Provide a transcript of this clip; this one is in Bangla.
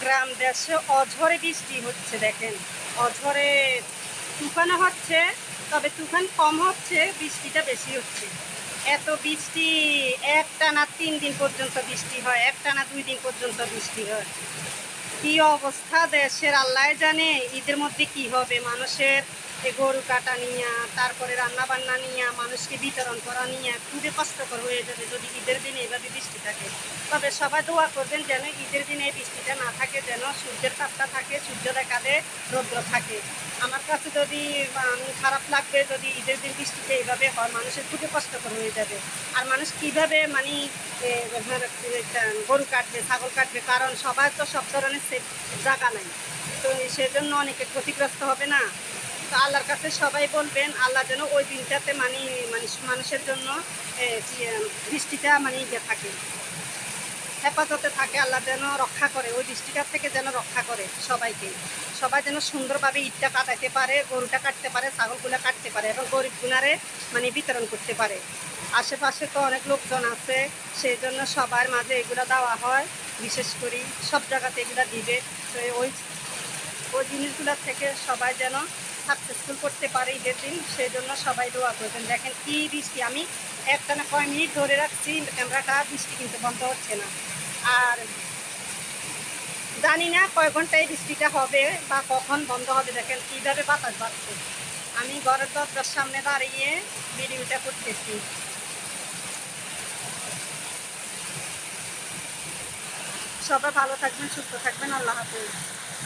গ্রাম দেশে অঝরে বৃষ্টি হচ্ছে দেখেন, অঝরে তুফানও হচ্ছে, তবে তুফান কম হচ্ছে, বৃষ্টিটা বেশি হচ্ছে। এত বৃষ্টি, একটানা 3 দিন পর্যন্ত বৃষ্টি হয়, একটানা 2 দিন পর্যন্ত বৃষ্টি হয়। কি অবস্থা দেশের আল্লাহ জানে ঈদের মধ্যে কি হবে মানুষের। গরু কাটা নিয়ে, তারপরে রান্না বান্না নিয়ে, মানুষকে বিতরণ করা নিয়ে খুবই কষ্টকর হয়ে যাবে যদি ঈদের দিনে এভাবে বৃষ্টি থাকে। তবে সবাই দোয়া করবেন যেন ঈদের দিনে এই বৃষ্টিটা না থাকে, যেন সূর্যের তাপটা থাকে, সূর্য দেখা দেয়, রৌদ্র থাকে। আমার কাছে যদি খারাপ লাগবে যদি ঈদের দিন বৃষ্টিতে এইভাবে হয়, মানুষের খুবই কষ্টকর হয়ে যাবে। আর মানুষ কীভাবে মানে গরু কাটবে, ছাগল কাটবে, কারণ সবার তো সব ধরনের জায়গা নাই। তো সেজন্য অনেকে ক্ষতিগ্রস্ত হবে না। তো আল্লাহর কাছে সবাই বলবেন আল্লাহ যেন ওই দিনটাতে মানুষের জন্য বৃষ্টিটা ইয়ে থাকে, হেফাজতে থাকে, আল্লাহ যেন রক্ষা করে, ওই বৃষ্টিটার থেকে যেন রক্ষা করে সবাইকে। সবাই যেন সুন্দরভাবে ঈদটা কাটাতে পারে, গরুটা কাটতে পারে, ছাগলগুলো কাটতে পারে এবং গরিব গুনারে বিতরণ করতে পারে। আশেপাশে তো অনেক লোকজন আছে, সেই জন্য সবার মাঝে এগুলো দেওয়া হয়, বিশেষ করে সব জায়গাতে এগুলো দিবে। তো ওই ওই জিনিসগুলোর থেকে সবাই যেন সাকসেসফুল করতে পারে ঈদের দিন, সেই জন্য সবাই দোয়া করবেন। দেখেন কি বৃষ্টি, আমি একটানা কয় মিনিট ধরে রাখছি ক্যামেরাটা, বৃষ্টি কিন্তু বন্ধ হচ্ছে না। আর জানি না কয় ঘন্টায় বৃষ্টিটা হবে বা কখন বন্ধ হবে। দেখেন কীভাবে বাতাস বাড়ছে, আমি ঘরের দরজার সামনে দাঁড়িয়ে ভিডিওটা করতেছি। সবাই ভালো থাকবেন, সুস্থ থাকবেন, আল্লাহ হাফেজ।